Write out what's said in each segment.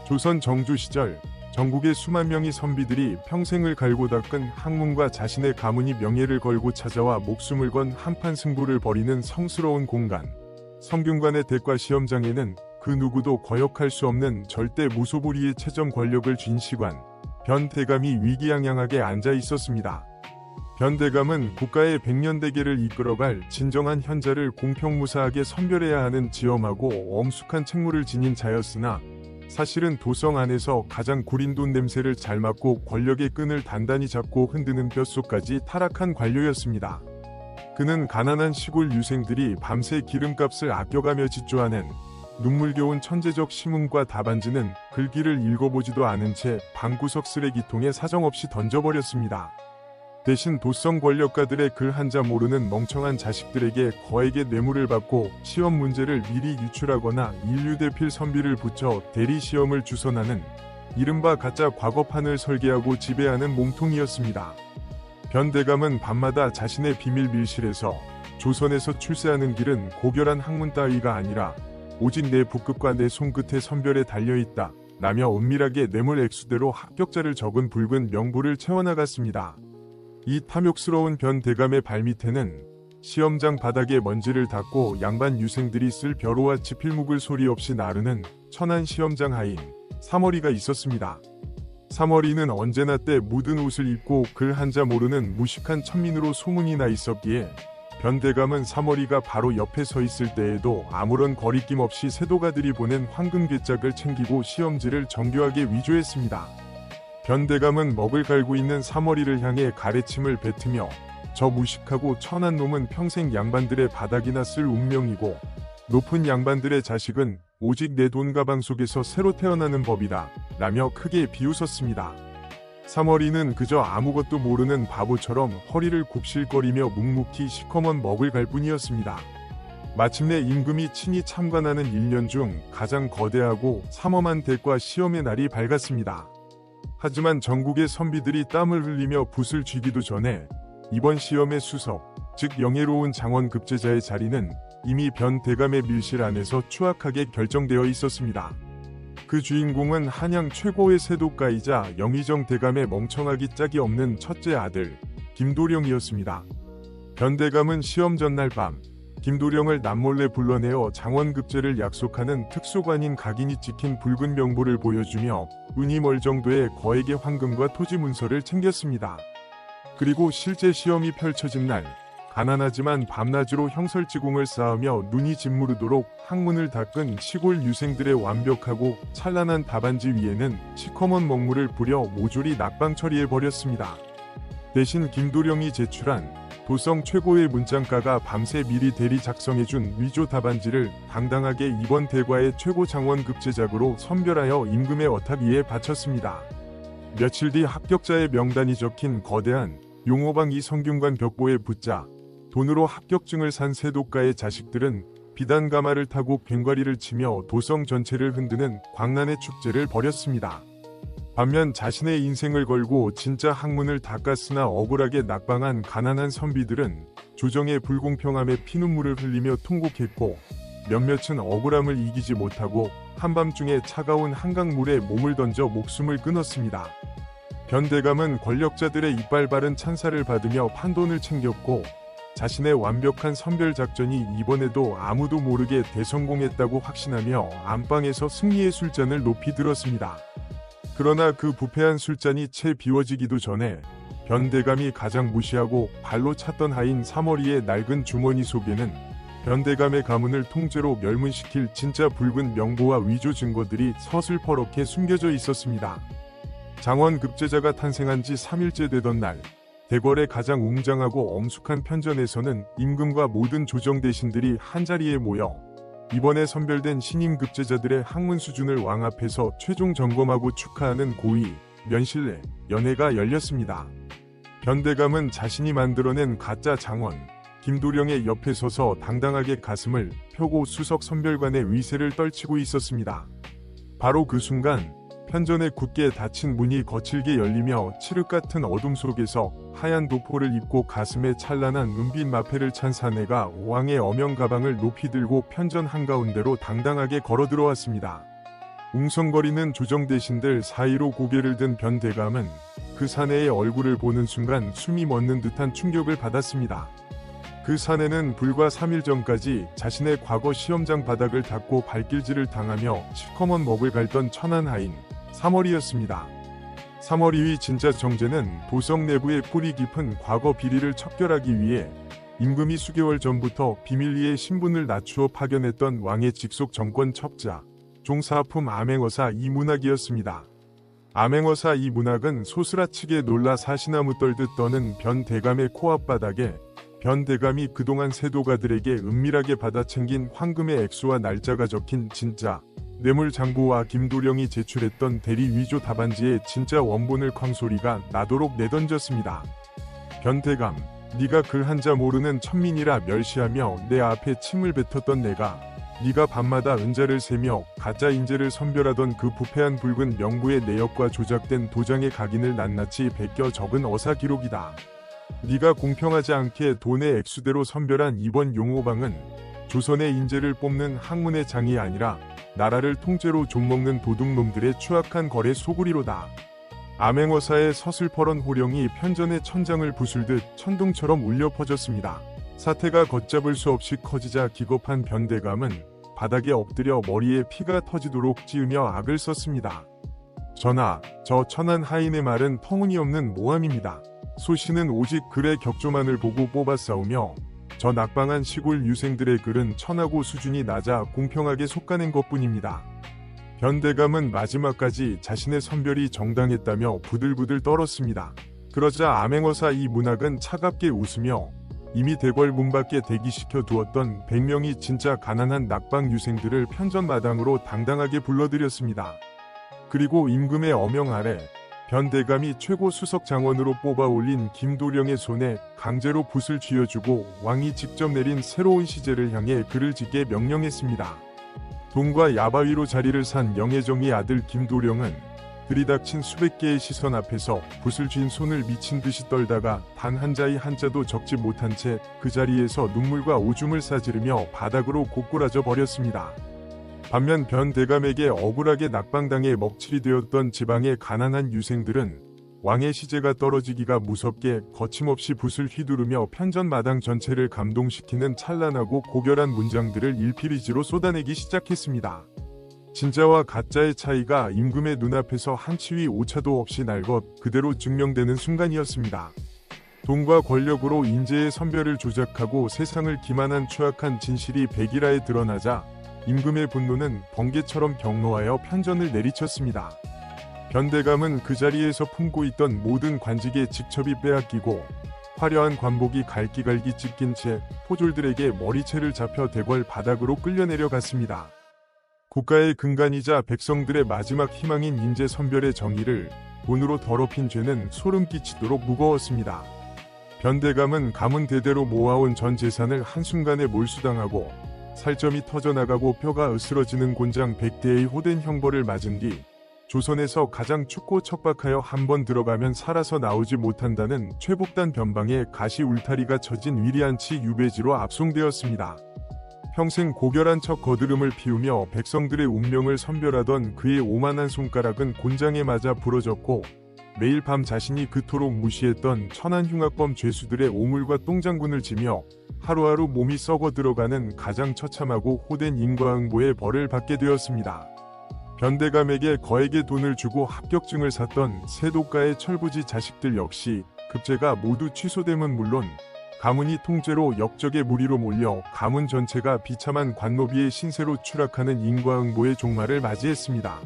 조선 정조 시절 전국의 수만 명의 선비들이 평생을 갈고 닦은 학문과 자신의 가문이 명예를 걸고 찾아와 목숨을 건 한판 승부를 벌이는 성스러운 공간. 성균관의 대과 시험장에는 그 누구도 거역할 수 없는 절대 무소불위의 최정 권력을 쥔 시관, 변대감이 위기양양하게 앉아 있었습니다. 변대감은 국가의 백년대계를 이끌어갈 진정한 현자를 공평무사하게 선별해야 하는 지엄하고 엄숙한 책무를 지닌 자였으나 사실은 도성 안에서 가장 구린 돈 냄새를 잘 맡고 권력의 끈을 단단히 잡고 흔드는 뼛속까지 타락한 관료였습니다. 그는 가난한 시골 유생들이 밤새 기름값을 아껴가며 집주하는 눈물겨운 천재적 시문과 답안지는 글귀를 읽어보지도 않은 채 방구석 쓰레기통에 사정없이 던져버렸습니다. 대신 도성 권력가들의 글 한자 모르는 멍청한 자식들에게 거액의 뇌물을 받고 시험 문제를 미리 유출하거나 인류대필 선비를 붙여 대리시험을 주선하는 이른바 가짜 과거판을 설계하고 지배하는 몸통이었습니다. 변대감은 밤마다 자신의 비밀 밀실에서 조선에서 출세하는 길은 고결한 학문 따위가 아니라 오직 내 붓끝과 내 손끝의 선별에 달려있다 라며 은밀하게 뇌물 액수대로 합격자를 적은 붉은 명부를 채워나갔습니다. 이 탐욕스러운 변대감의 발밑에는 시험장 바닥에 먼지를 닦고 양반 유생들이 쓸 벼로와 지필묵을 소리 없이 나르는 천한 시험장 하인 사머리가 있었습니다. 사머리는 언제나 때 묻은 옷을 입고 글 한자 모르는 무식한 천민으로 소문이 나 있었기에 변대감은 사머리가 바로 옆에 서 있을 때에도 아무런 거리낌 없이 세도가들이 보낸 황금괴짝을 챙기고 시험지를 정교하게 위조했습니다. 변대감은 먹을 갈고 있는 사머리를 향해 가래침을 뱉으며 저 무식하고 천한 놈은 평생 양반들의 바닥이나 쓸 운명이고 높은 양반들의 자식은 오직 내 돈 가방 속에서 새로 태어나는 법이다 라며 크게 비웃었습니다. 사머리는 그저 아무것도 모르는 바보처럼 허리를 굽실거리며 묵묵히 시커먼 먹을 갈 뿐이었습니다. 마침내 임금이 친히 참관하는 1년 중 가장 거대하고 삼엄한 대과 시험의 날이 밝았습니다. 하지만 전국의 선비들이 땀을 흘리며 붓을 쥐기도 전에 이번 시험의 수석, 즉 영예로운 장원급제자의 자리는 이미 변대감의 밀실 안에서 추악하게 결정되어 있었습니다. 그 주인공은 한양 최고의 세독가이자 영의정 대감의 멍청하기 짝이 없는 첫째 아들 김도령이었습니다. 변대감은 시험 전날 밤 김도령을 남몰래 불러내어 장원급제를 약속하는 특수관인 각인이 찍힌 붉은 명부를 보여주며 운이 멀 정도의 거액의 황금과 토지 문서를 챙겼습니다. 그리고 실제 시험이 펼쳐진 날 가난하지만 밤낮으로 형설지공을 쌓으며 눈이 짓무르도록 학문을 닦은 시골 유생들의 완벽하고 찬란한 답안지 위에는 시커먼 먹물을 뿌려 모조리 낙방 처리해버렸습니다. 대신 김도령이 제출한 도성 최고의 문장가가 밤새 미리 대리 작성해준 위조 답안지를 당당하게 이번 대과의 최고 장원급제작으로 선별하여 임금의 어탁 위에 바쳤습니다. 며칠 뒤 합격자의 명단이 적힌 거대한 용호방 이 성균관 벽보에 붙자 돈으로 합격증을 산 세독가의 자식들은 비단 가마를 타고 괭과리를 치며 도성 전체를 흔드는 광란의 축제를 벌였습니다. 반면 자신의 인생을 걸고 진짜 학문을 닦았으나 억울하게 낙방한 가난한 선비들은 조정의 불공평함에 피눈물을 흘리며 통곡했고 몇몇은 억울함을 이기지 못하고 한밤중에 차가운 한강물에 몸을 던져 목숨을 끊었습니다. 변대감은 권력자들의 이빨 바른 찬사를 받으며 판돈을 챙겼고 자신의 완벽한 선별 작전이 이번에도 아무도 모르게 대성공했다고 확신하며 안방에서 승리의 술잔을 높이 들었습니다. 그러나 그 부패한 술잔이 채 비워지기도 전에 변대감이 가장 무시하고 발로 찼던 하인 사머리의 낡은 주머니 속에는 변대감의 가문을 통째로 멸문시킬 진짜 붉은 명보와 위조 증거들이 서슬퍼렇게 숨겨져 있었습니다. 장원급제자가 탄생한 지 3일째 되던 날 대궐의 가장 웅장하고 엄숙한 편전에서는 임금과 모든 조정 대신들이 한자리에 모여 이번에 선별된 신임 급제자들의 학문 수준을 왕 앞에서 최종 점검하고 축하하는 고위, 면실례, 연회가 열렸습니다. 변대감은 자신이 만들어낸 가짜 장원, 김도령의 옆에 서서 당당하게 가슴을 펴고 수석 선별관의 위세를 떨치고 있었습니다. 바로 그 순간 편전에 굳게 닫힌 문이 거칠게 열리며 칠흑 같은 어둠 속에서 하얀 도포를 입고 가슴에 찬란한 은빛 마패를 찬 사내가 왕의 어명 가방을 높이 들고 편전 한가운데로 당당하게 걸어 들어왔습니다. 웅성거리는 조정대신들 사이로 고개를 든 변대감은 그 사내의 얼굴을 보는 순간 숨이 멎는 듯한 충격을 받았습니다. 그 사내는 불과 3일 전까지 자신의 과거 시험장 바닥을 닦고 발길질을 당하며 시커먼 먹을 갈던 천한 하인 삼월이었습니다. 삼월이의 진짜 정체는 도성 내부의 뿌리 깊은 과거 비리를 척결하기 위해 임금이 수개월 전부터 비밀리에 신분을 낮추어 파견했던 왕의 직속 정권 첩자 종사품 암행어사 이문학이었습니다. 암행어사 이문학은 소스라치게 놀라 사시나무 떨듯 떠는 변대감의 코앞바닥에 변대감이 그동안 세도가들에게 은밀하게 받아챙긴 황금의 액수와 날짜가 적힌 진짜 뇌물장부와 김도령이 제출했던 대리 위조 답안지의 진짜 원본을 쾅소리가 나도록 내던졌습니다. 변대감, 네가 글 한자 모르는 천민이라 멸시하며 내 앞에 침을 뱉었던 내가 네가 밤마다 은자를 세며 가짜 인재를 선별하던 그 부패한 붉은 명부의 내역과 조작된 도장의 각인을 낱낱이 베껴 적은 어사 기록이다. 네가 공평하지 않게 돈의 액수대로 선별한 이번 용호방은 조선의 인재를 뽑는 학문의 장이 아니라 나라를 통째로 좀먹는 도둑놈들의 추악한 거래 소굴이로다. 암행어사의 서슬퍼런 호령이 편전의 천장을 부술듯 천둥처럼 울려 퍼졌습니다. 사태가 걷잡을 수 없이 커지자 기겁한 변대감은 바닥에 엎드려 머리에 피가 터지도록 찌으며 악을 썼습니다. 전하, 저 천한 하인의 말은 터무니없는 모함입니다. 소신은 오직 글의 격조만을 보고 뽑아싸우며 저 낙방한 시골 유생들의 글은 천하고 수준이 낮아 공평하게 솎아낸 것뿐입니다. 변대감은 마지막까지 자신의 선별이 정당했다며 부들부들 떨었습니다. 그러자 암행어사 이문학은 차갑게 웃으며 이미 대궐 문 밖에 대기시켜 두었던 100명이 진짜 가난한 낙방 유생들을 편전마당으로 당당하게 불러들였습니다. 그리고 임금의 어명 아래 변대감이 최고 수석 장원으로 뽑아 올린 김도령의 손에 강제로 붓을 쥐어주고 왕이 직접 내린 새로운 시제를 향해 글을 짓게 명령했습니다. 돈과 야바위로 자리를 산 영의정의 아들 김도령은 들이닥친 수백 개의 시선 앞에서 붓을 쥔 손을 미친 듯이 떨다가 단 한 자의 한자도 적지 못한 채 그 자리에서 눈물과 오줌을 싸지르며 바닥으로 고꾸라져 버렸습니다. 반면 변대감에게 억울하게 낙방당해 먹칠이 되었던 지방의 가난한 유생들은 왕의 시제가 떨어지기가 무섭게 거침없이 붓을 휘두르며 편전마당 전체를 감동시키는 찬란하고 고결한 문장들을 일필이지로 쏟아내기 시작했습니다. 진짜와 가짜의 차이가 임금의 눈앞에서 한 치위 오차도 없이 날것 그대로 증명되는 순간이었습니다. 돈과 권력으로 인재의 선별을 조작하고 세상을 기만한 추악한 진실이 백일하에 드러나자 임금의 분노는 번개처럼 경로하여 편전을 내리쳤습니다. 변대감은 그 자리에서 품고 있던 모든 관직에 직첩이 빼앗기고 화려한 관복이 갈기갈기 찢긴 채 포졸들에게 머리채를 잡혀 대궐 바닥으로 끌려 내려갔습니다. 국가의 근간이자 백성들의 마지막 희망인 인재 선별의 정의를 돈으로 더럽힌 죄는 소름 끼치도록 무거웠습니다. 변대감은 가문 대대로 모아온 전 재산을 한순간에 몰수당하고 살점이 터져나가고 뼈가 으스러지는 곤장 100대의 호된 형벌을 맞은 뒤 조선에서 가장 춥고 척박하여 한번 들어가면 살아서 나오지 못한다는 최복단 변방에 가시 울타리가 쳐진 위리안치 유배지로 압송되었습니다. 평생 고결한 척 거드름을 피우며 백성들의 운명을 선별하던 그의 오만한 손가락은 곤장에 맞아 부러졌고 매일 밤 자신이 그토록 무시했던 천한 흉악범 죄수들의 오물과 똥장군을 지며 하루하루 몸이 썩어 들어가는 가장 처참하고 호된 인과응보의 벌을 받게 되었습니다. 변대감에게 거액의 돈을 주고 합격증을 샀던 세독가의 철부지 자식들 역시 급제가 모두 취소됨은 물론 가문이 통째로 역적의 무리로 몰려 가문 전체가 비참한 관노비의 신세로 추락하는 인과응보의 종말을 맞이했습니다.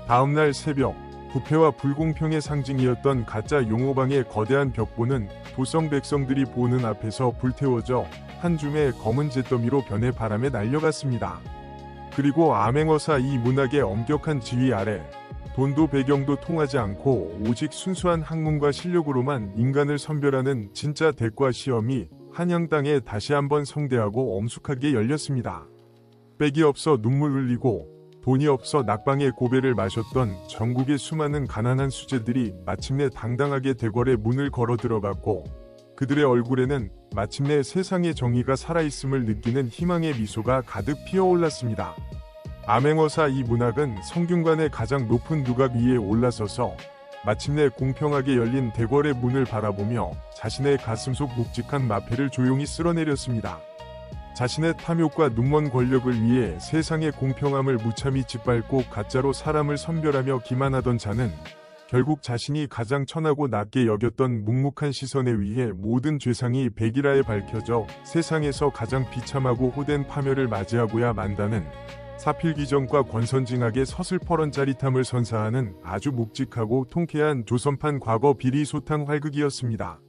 다음날 새벽, 부패와 불공평의 상징이었던 가짜 용호방의 거대한 벽보는 도성 백성들이 보는 앞에서 불태워져 한 줌의 검은 잿더미로 변해 바람에 날려갔습니다. 그리고 암행어사 이문학의 엄격한 지휘 아래 돈도 배경도 통하지 않고 오직 순수한 학문과 실력으로만 인간을 선별하는 진짜 대과 시험이 한양 땅에 다시 한번 성대하고 엄숙하게 열렸습니다. 빽이 없어 눈물 흘리고 돈이 없어 낙방의 고배를 마셨던 전국의 수많은 가난한 수재들이 마침내 당당하게 대궐의 문을 걸어 들어갔고 그들의 얼굴에는 마침내 세상의 정의가 살아있음을 느끼는 희망의 미소가 가득 피어올랐습니다. 암행어사 이 문학은 성균관의 가장 높은 누각 위에 올라서서 마침내 공평하게 열린 대궐의 문을 바라보며 자신의 가슴속 묵직한 마패를 조용히 쓸어내렸습니다. 자신의 탐욕과 눈먼 권력을 위해 세상의 공평함을 무참히 짓밟고 가짜로 사람을 선별하며 기만하던 자는 결국 자신이 가장 천하고 낮게 여겼던 묵묵한 시선에 의해 모든 죄상이 백일하에 밝혀져 세상에서 가장 비참하고 호된 파멸을 맞이하고야 만다는 사필귀정과 권선징악의 서슬퍼런 짜릿함을 선사하는 아주 묵직하고 통쾌한 조선판 과거 비리소탕 활극이었습니다.